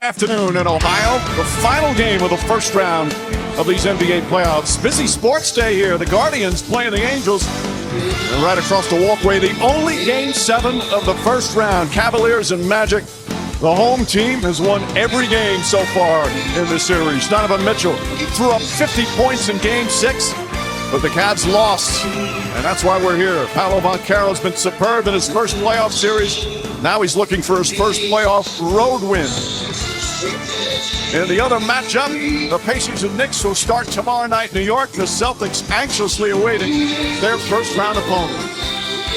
Afternoon in Ohio, the final game of the first round of these NBA playoffs. Busy sports day here. The Guardians playing the Angels. And right across the walkway, the only Game 7 of the first round. Cavaliers and Magic. The home team has won every game so far in this series. Donovan Mitchell threw up 50 points in Game 6, but the Cavs lost, and that's why we're here. Paolo Banchero has been superb in his first playoff series. Now he's looking for his first playoff road win. In the other matchup, the Pacers and Knicks will start tomorrow night in New York. The Celtics anxiously awaiting their first round opponent.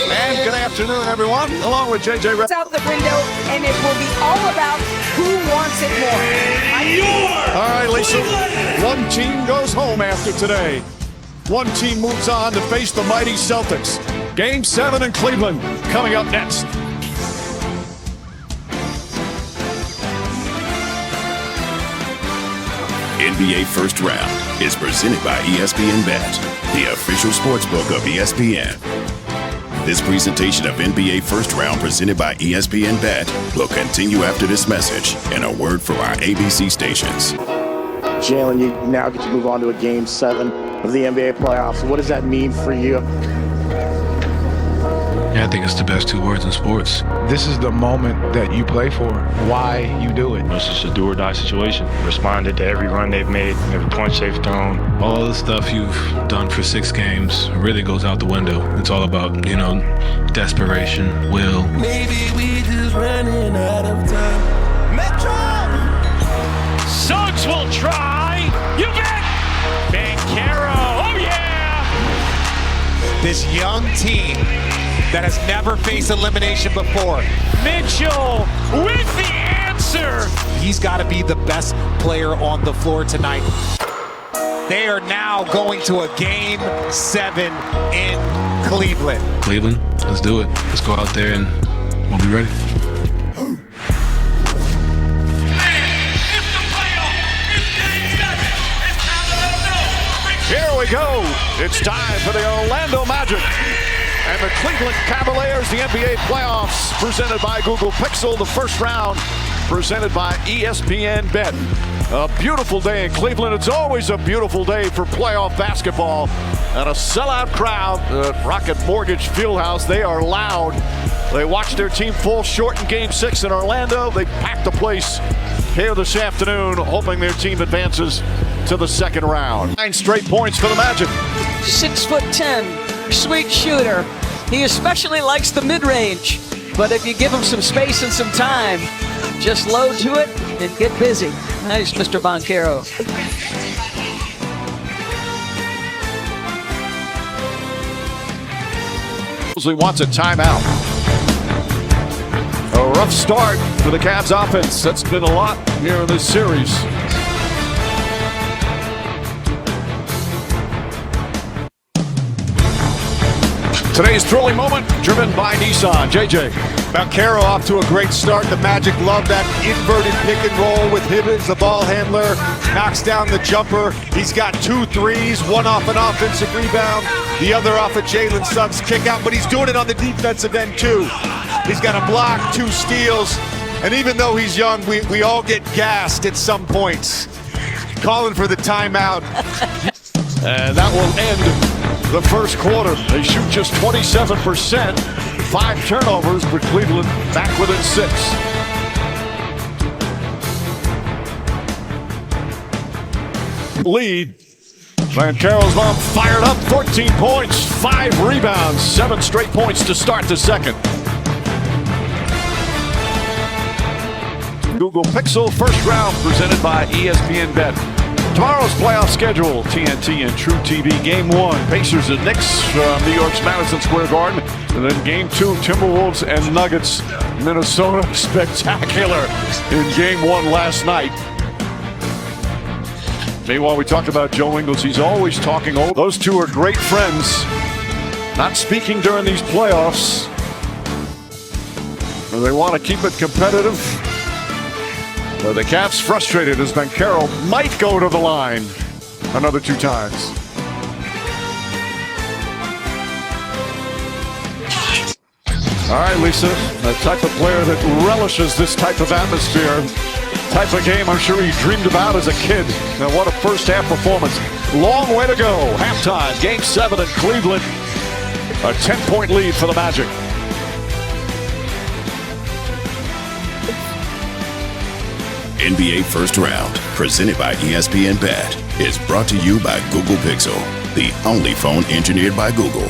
And good afternoon, everyone, along with JJ. Out the window, and it will be all about who wants it more. All right, Lisa, one team goes home after today. One team moves on to face the mighty Celtics. Game 7 in Cleveland coming up next. NBA First Round is presented by ESPN Bet, the official sportsbook of ESPN. This presentation of NBA First Round presented by ESPN Bet will continue after this message and a word from our ABC stations. Jalen, you now get to move on to a Game 7 of the NBA playoffs. What does that mean for you? Yeah, I think it's the best two words in sports. This is the moment that you play for. Why you do it. It's just a do or die situation. Responded to every run they've made, every punch they've thrown. All the stuff you've done for 6 games really goes out the window. It's all about, desperation, will. Maybe we just running out of time. Metro! Suggs will try. You bet. Banchero. Oh, yeah. This young team that has never faced elimination before. Mitchell with the answer. He's got to be the best player on the floor tonight. They are now going to a Game 7 in Cleveland. Cleveland, let's do it. Let's go out there and we'll be ready. Here we go. It's time for the Orlando Magic and the Cleveland Cavaliers, the NBA playoffs, presented by Google Pixel. The first round presented by ESPN Bet. A beautiful day in Cleveland. It's always a beautiful day for playoff basketball. And a sellout crowd at Rocket Mortgage Fieldhouse. They are loud. They watched their team fall short in Game 6 in Orlando. They packed the place here this afternoon, hoping their team advances to the second round. 9 straight points for the Magic. 6'10", sweet shooter. He especially likes the mid-range, but if you give him some space and some time, just load to it and get busy. Nice, Mr. Banchero. He wants a timeout. A rough start for the Cavs offense. That's been a lot here in this series. Today's thrilling moment driven by Nissan. JJ. Banchero off to a great start. The Magic love that inverted pick and roll with Hibbins, the ball handler, knocks down the jumper. He's got 2 threes, one off an offensive rebound, the other off a Jalen Suggs kick out, but he's doing it on the defensive end too. He's got a block, 2 steals, and even though he's young, we all get gassed at some points. Calling for the timeout. And that will end the first quarter. They shoot just 27%. 5 turnovers, but Cleveland back within 6. Lead. Banchero's mom fired up, 14 points, 5 rebounds, 7 straight points to start the second. Google Pixel first round presented by ESPN Bet. Tomorrow's playoff schedule, TNT and True TV. Game 1, Pacers and Knicks from New York's Madison Square Garden. And then Game 2, Timberwolves and Nuggets. Minnesota, spectacular in Game 1 last night. Meanwhile, we talked about Joe Ingles. He's always talking. Those two are great friends. Not speaking during these playoffs. They want to keep it competitive. The Cavs frustrated as Banchero might go to the line another 2 times. All right, Lisa, the type of player that relishes this type of atmosphere. Type of game I'm sure he dreamed about as a kid. And what a first half performance. Long way to go. Halftime, game 7 in Cleveland. A 10-point lead for the Magic. NBA First Round, presented by ESPN Bet, is brought to you by Google Pixel, the only phone engineered by Google.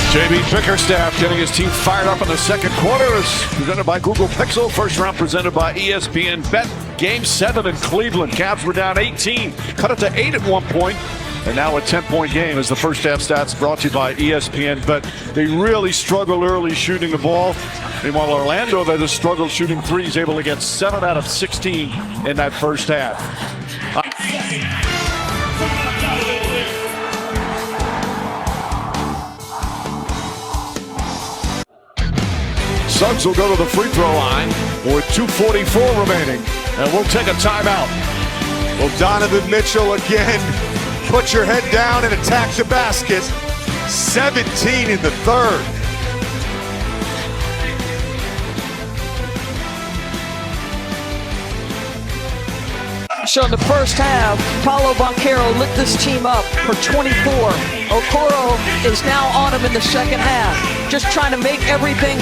JB Bickerstaff getting his team fired up in the second quarter is presented by Google Pixel. First round presented by ESPN Bet. Game 7 in Cleveland. Cavs were down 18. Cut it to 8 at one point. And now a 10-point game as the first half stats brought to you by ESPN Bet. They really struggled early shooting the ball. Meanwhile, Orlando, they just struggled shooting threes, able to get 7 out of 16 in that first half. Suggs will go to the free throw line with 2:44 remaining, and we'll take a timeout. Well, Donovan Mitchell again. Put your head down and attack the basket. 17 in the third. So in the first half, Paolo Banchero lit this team up for 24. Okoro is now on him in the second half, just trying to make everything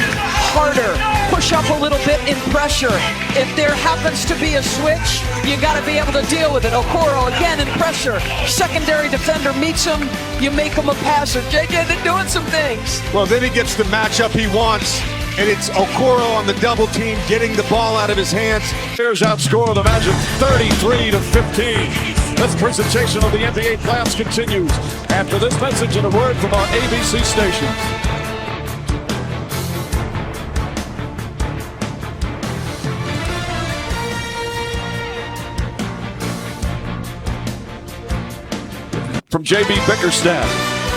harder, push up a little bit in pressure. If there happens to be a switch, you got to be able to deal with it. Okoro again in pressure. Secondary defender meets him, you make him a passer. JJ, they're doing some things. Well, then he gets the matchup he wants, and it's Okoro on the double team getting the ball out of his hands. Here's outscore the Magic 33-15. This presentation of the NBA playoffs continues after this message and a word from our ABC stations. From JB Bickerstaff.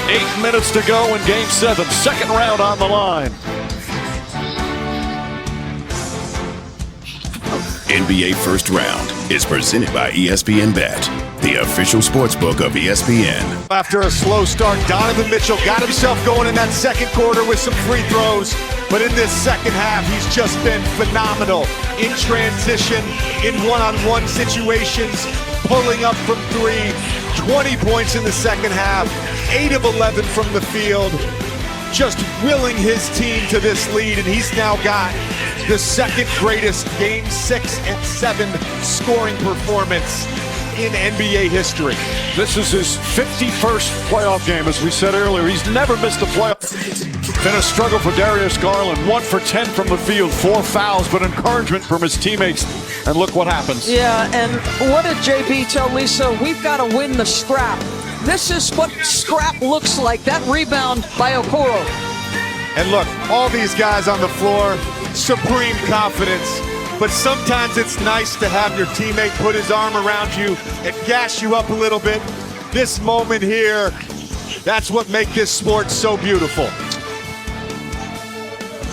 8 minutes to go in Game 7. Second round on the line. NBA First Round is presented by ESPN Bet, the official sportsbook of ESPN. After a slow start, Donovan Mitchell got himself going in that second quarter with some free throws. But in this second half, he's just been phenomenal in transition, in one-on-one situations, pulling up from three, 20 points in the second half, 8 of 11 from the field, just willing his team to this lead, and he's now got the second greatest Game 6 and 7 scoring performance in NBA history. This is his 51st playoff game, as we said earlier. He's never missed a playoff. Been a struggle for Darius Garland. 1 for 10 from the field, 4 fouls, but encouragement from his teammates. And look what happens. Yeah, and what did JB tell Lisa? We've got to win the scrap. This is what scrap looks like. That rebound by Okoro. And look, all these guys on the floor, supreme confidence. But sometimes it's nice to have your teammate put his arm around you and gas you up a little bit. This moment here, that's what makes this sport so beautiful.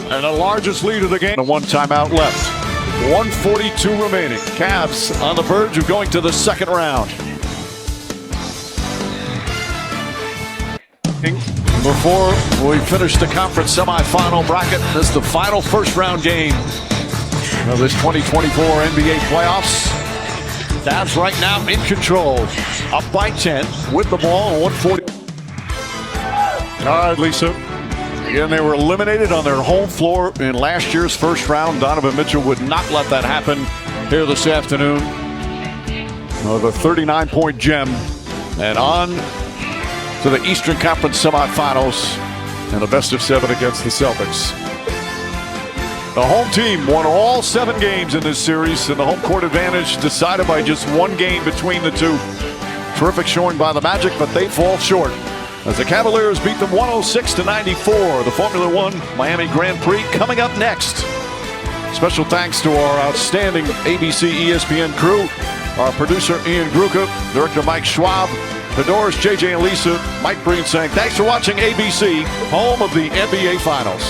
And the largest lead of the game. One timeout left. 1:42 remaining. Cavs on the verge of going to the second round. Before we finish the conference semifinal bracket, this is the final first round game of this 2024 NBA playoffs. Cavs right now in control, up by 10 with the ball, 140. All right, Lisa. Again, they were eliminated on their home floor in last year's first round. Donovan Mitchell would not let that happen here this afternoon. The 39-point gem, and on to the Eastern Conference semifinals and the best of 7 against the Celtics. The home team won all 7 games in this series, and the home court advantage decided by just 1 game between the two. Terrific showing by the Magic, but they fall short as the Cavaliers beat them 106-94. The Formula One Miami Grand Prix coming up next. Special thanks to our outstanding ABC ESPN crew, our producer Ian Gruca, director Mike Schwab, Fedoris, JJ and Lisa, Mike Breen saying thanks for watching ABC, home of the NBA Finals.